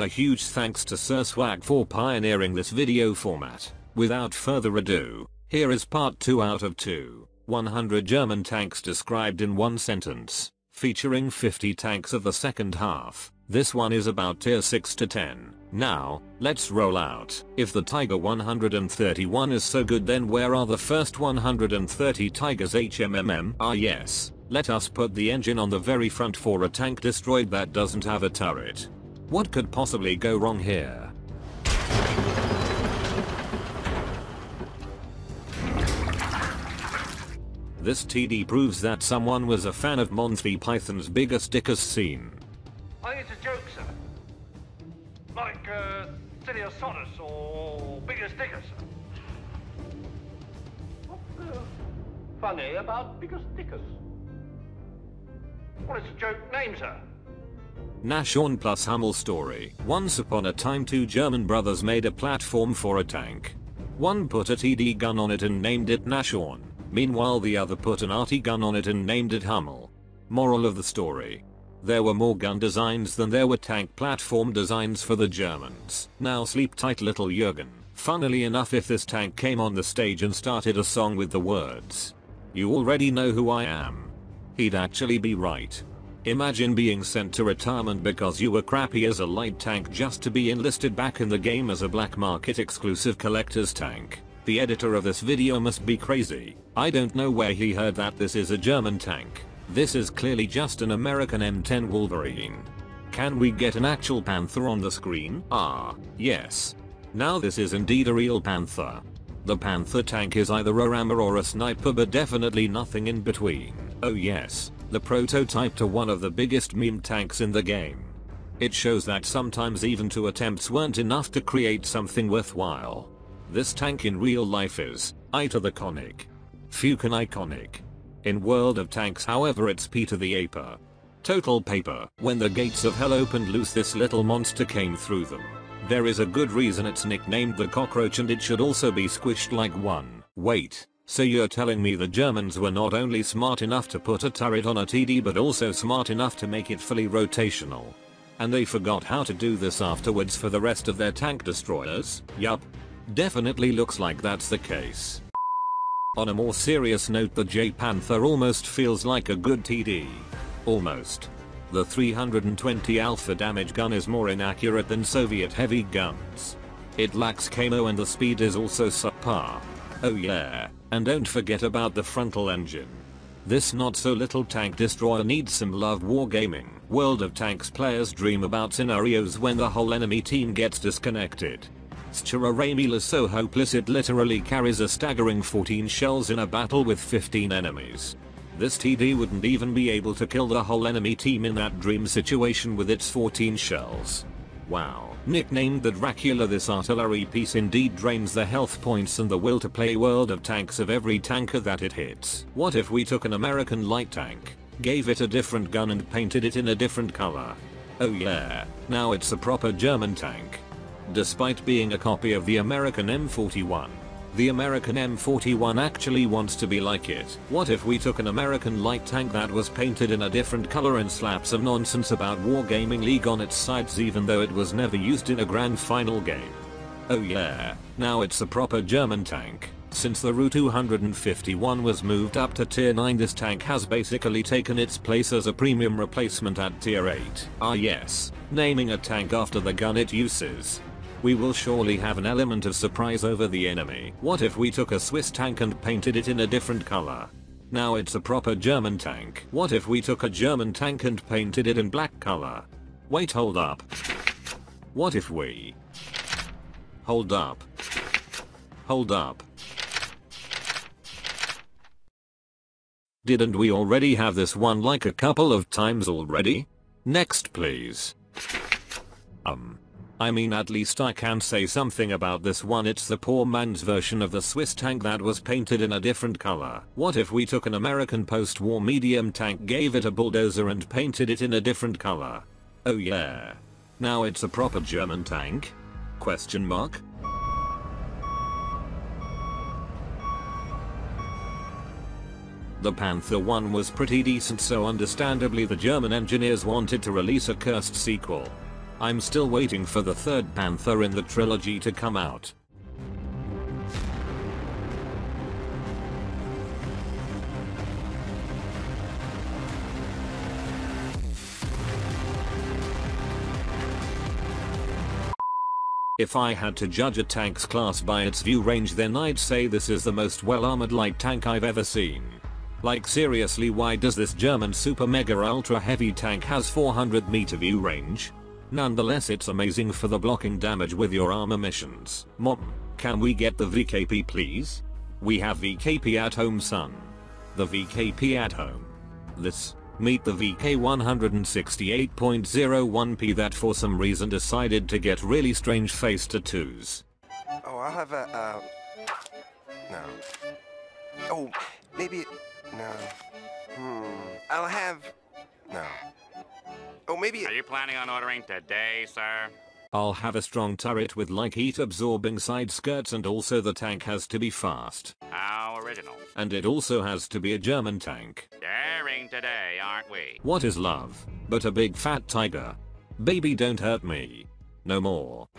A huge thanks to Sir Swag for pioneering this video format. Without further ado, here is part 2 out of 2. 100 German tanks described in one sentence, featuring 50 tanks of the second half. This one is about tier 6 to 10. Now, let's roll out. If the Tiger 131 is so good, then where are the first 130 Tigers HMMM? Ah yes, let us put the engine on the very front for a tank destroyed that doesn't have a turret. What could possibly go wrong here? This TD proves that someone was a fan of Monty Python's Biggest Dickers scene. I think it's a joke, sir. Like, Siliosotis or Biggest Dickers. What's funny about Biggest Dickers? Well, it's a joke name, sir. Nashorn plus Hummel story. Once upon a time, two German brothers made a platform for a tank. One put a TD gun on it and named it Nashorn. Meanwhile, the other put an RT gun on it and named it Hummel. Moral of the story: there were more gun designs than there were tank platform designs for the Germans. Now sleep tight, little Jürgen. Funnily enough, if this tank came on the stage and started a song with the words, "You already know who I am," he'd actually be right. Imagine being sent to retirement because you were crappy as a light tank just to be enlisted back in the game as a black market exclusive collector's tank. The editor of this video must be crazy. I don't know where he heard that this is a German tank. This is clearly just an American M10 Wolverine. Can we get an actual Panther on the screen? Ah, yes. Now this is indeed a real Panther. The Panther tank is either a rammer or a sniper, but definitely nothing in between. Oh yes, the prototype to one of the biggest meme tanks in the game. It shows that sometimes even 2 attempts weren't enough to create something worthwhile. This tank in real life is I to the conic. Fucking iconic. In World of Tanks, however, it's P to the Aper. Total paper. When the gates of hell opened loose, this little monster came through them. There is a good reason it's nicknamed the cockroach, and it should also be squished like one. Wait, so you're telling me the Germans were not only smart enough to put a turret on a TD but also smart enough to make it fully rotational? And they forgot how to do this afterwards for the rest of their tank destroyers? Yup. Definitely looks like that's the case. On a more serious note, the J-Panther almost feels like a good TD. Almost. The 320 alpha damage gun is more inaccurate than Soviet heavy guns. It lacks camo and the speed is also subpar. Oh yeah, and don't forget about the frontal engine. This not so little tank destroyer needs some love. Wargaming. World of Tanks players dream about scenarios when the whole enemy team gets disconnected. Schuraramiel is so hopeless it literally carries a staggering 14 shells in a battle with 15 enemies. This TD wouldn't even be able to kill the whole enemy team in that dream situation with its 14 shells. Wow. Nicknamed the Dracula, this artillery piece indeed drains the health points and the will to play World of Tanks of every tanker that it hits. What if we took an American light tank, gave it a different gun and painted it in a different color? Oh yeah, now it's a proper German tank. Despite being a copy of the American M41, the American M41 actually wants to be like it. What if we took an American light tank that was painted in a different color and slapped some nonsense about Wargaming League on its sides even though it was never used in a grand final game? Oh yeah, now it's a proper German tank. Since the Ru 251 was moved up to tier 9, this tank has basically taken its place as a premium replacement at tier 8. Ah yes, naming a tank after the gun it uses. We will surely have an element of surprise over the enemy. What if we took a Swiss tank and painted it in a different color? Now it's a proper German tank. What if we took a German tank and painted it in black color? Wait, hold up. What if we... Hold up. Hold up. Didn't we already have this one like a couple of times already? Next please. I mean, at least I can say something about this one. It's the poor man's version of the Swiss tank that was painted in a different color. What if we took an American post-war medium tank, gave it a bulldozer and painted it in a different color? Oh yeah. Now it's a proper German tank? Question mark? The Panther 1 was pretty decent, so understandably the German engineers wanted to release a cursed sequel. I'm still waiting for the third Panther in the trilogy to come out. If I had to judge a tank's class by its view range, then I'd say this is the most well-armored light tank I've ever seen. Like seriously, why does this German super mega ultra heavy tank has 400 meter view range? Nonetheless, it's amazing for the blocking damage with your armor missions. Mom, can we get the VKP please? We have VKP at home son. The VKP at home. This. Meet the VK 168.01p that for some reason decided to get really strange face tattoos. Oh, I'll have a, no. Oh, maybe, no. I'll have, no. Oh, maybe. Are you planning on ordering today, sir? I'll have a strong turret with like heat absorbing side skirts, and also the tank has to be fast. How original. And it also has to be a German tank. Daring today, aren't we? What is love but a big fat tiger? Baby, don't hurt me. No more.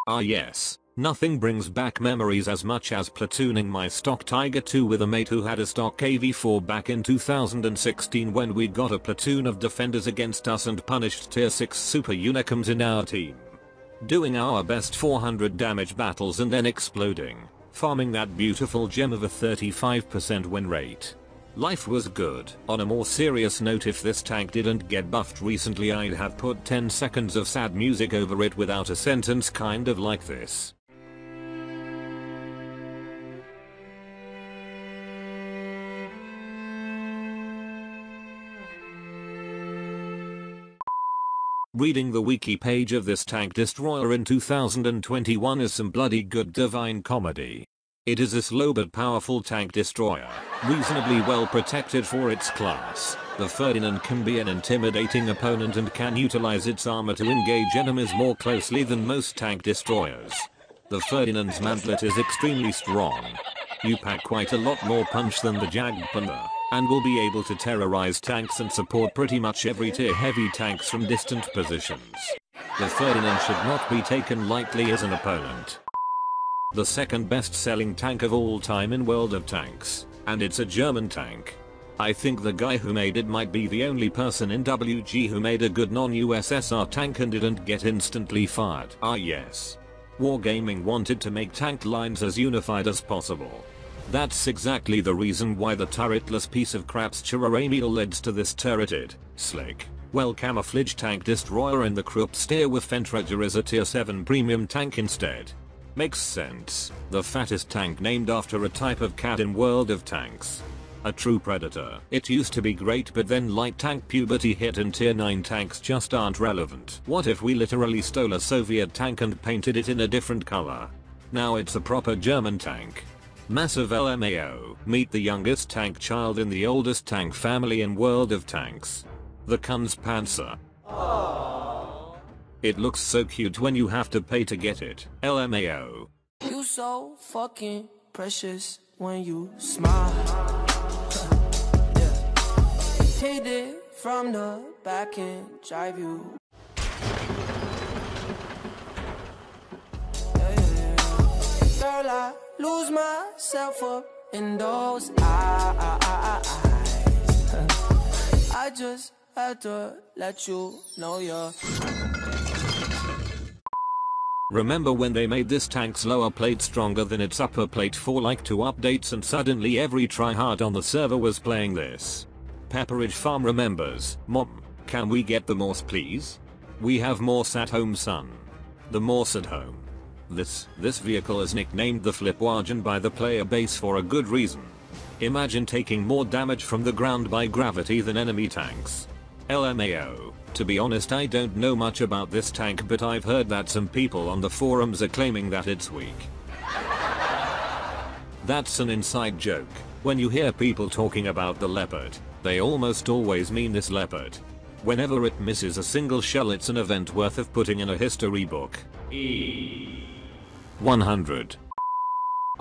Ah yes. Nothing brings back memories as much as platooning my stock Tiger 2 with a mate who had a stock KV4 back in 2016 when we got a platoon of defenders against us and punished tier 6 super unicorns in our team. Doing our best 400 damage battles and then exploding, farming that beautiful gem of a 35% win rate. Life was good. On a more serious note, if this tank didn't get buffed recently, I'd have put 10 seconds of sad music over it without a sentence kind of like this. Reading the wiki page of this tank destroyer in 2021 is some bloody good divine comedy. It is a slow but powerful tank destroyer, reasonably well protected for its class. The Ferdinand can be an intimidating opponent and can utilize its armor to engage enemies more closely than most tank destroyers. The Ferdinand's mantlet is extremely strong. You pack quite a lot more punch than the Jagdpanther, and will be able to terrorize tanks and support pretty much every tier heavy tanks from distant positions. The Ferdinand should not be taken lightly as an opponent. The second best selling tank of all time in World of Tanks, and it's a German tank. I think the guy who made it might be the only person in WG who made a good non-USSR tank and didn't get instantly fired. Ah yes. Wargaming wanted to make tank lines as unified as possible. That's exactly the reason why the turretless piece of crap's Chiraramiel leads to this turreted, slick, well camouflaged tank destroyer, and the Kruppsteer with Fentrager is a tier 7 premium tank instead. Makes sense. The fattest tank named after a type of cat in World of Tanks. A true predator. It used to be great, but then light tank puberty hit and tier 9 tanks just aren't relevant. What if we literally stole a Soviet tank and painted it in a different color? Now it's a proper German tank. Massive LMAO. Meet the youngest tank child in the oldest tank family in World of Tanks. The Kunstpanzer. It looks so cute when you have to pay to get it. LMAO. You so fucking precious when you smile. Yeah. Hit it from the back and drive you. Yeah. Girl, I lose myself up in those eyes. I just had to let you know you're. Remember when they made this tank's lower plate stronger than its upper plate for like 2 updates, and suddenly every tryhard on the server was playing this? Pepperidge Farm remembers. Mom, can we get the Morse please? We have Morse at home son. The Morse at home. This vehicle is nicknamed the Flipwagen by the player base for a good reason. Imagine taking more damage from the ground by gravity than enemy tanks. LMAO. To be honest, I don't know much about this tank, but I've heard that some people on the forums are claiming that it's weak. That's an inside joke. When you hear people talking about the Leopard, they almost always mean this Leopard. Whenever it misses a single shell, it's an event worth of putting in a history book. 100.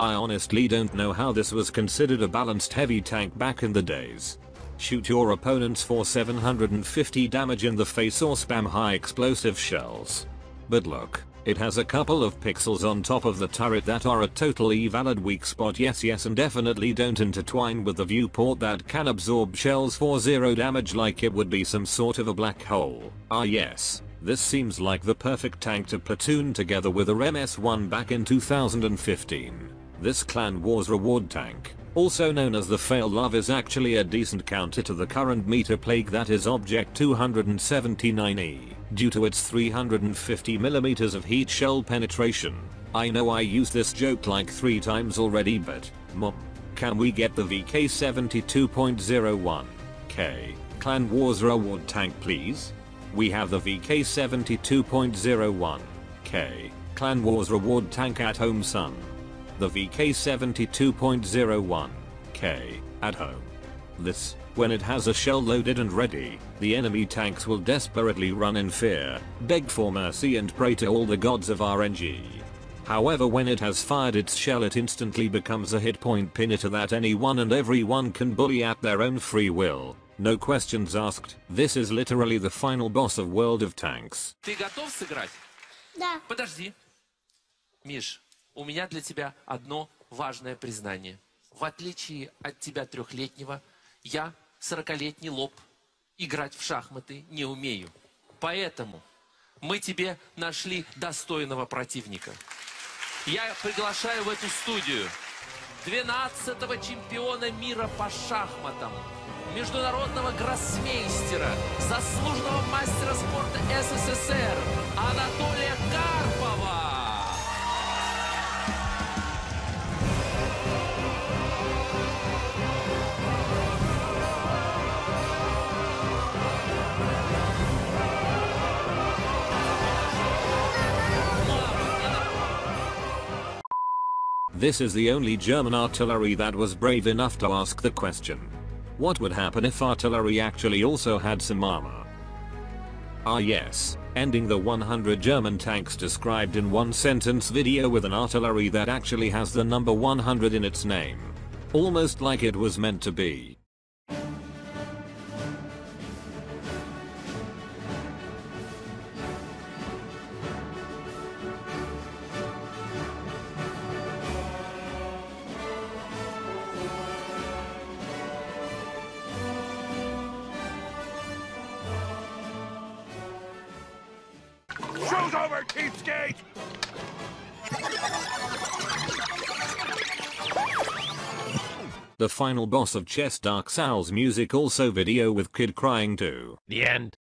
I honestly don't know how this was considered a balanced heavy tank back in the days. Shoot your opponents for 750 damage in the face or spam high explosive shells. But look, it has a couple of pixels on top of the turret that are a totally valid weak spot. Yes, and definitely don't intertwine with the viewport that can absorb shells for 0 damage like it would be some sort of a black hole. Yes, this seems like the perfect tank to platoon together with a MS-1 back in 2015. This Clan Wars reward tank, also known as the Fail Love, is actually a decent counter to the current meta plague that is Object 279E, due to its 350mm of heat shell penetration. I know I used this joke like 3 times already, but Mom, can we get the VK72.01K Clan Wars reward tank please? We have the VK72.01K Clan Wars reward tank at home, son. The VK72.01K at home. This, when it has a shell loaded and ready, the enemy tanks will desperately run in fear, beg for mercy and pray to all the gods of RNG. However, when it has fired its shell, it instantly becomes a hit point pinata that anyone and everyone can bully at their own free will. No questions asked. This is literally the final boss of World of Tanks. Ты готов сыграть? Да. Подожди. Миш, у меня для тебя одно важное признание. В отличие от тебя 3-летнего, я 40-летний лоб. Играть в шахматы не умею. Поэтому мы тебе нашли достойного противника. Я приглашаю в эту студию 12-го чемпиона мира по шахматам, международного гроссмейстера, заслуженного мастера спорта СССР Анатолия Карпова. This is the only German artillery that was brave enough to ask the question. What would happen if artillery actually also had some armor? Yes, ending the 100 German tanks described in one sentence video with an artillery that actually has the number 100 in its name. Almost like it was meant to be. Show's over, cheapskate! The final boss of Chess Dark Souls music also video with kid crying too. The end.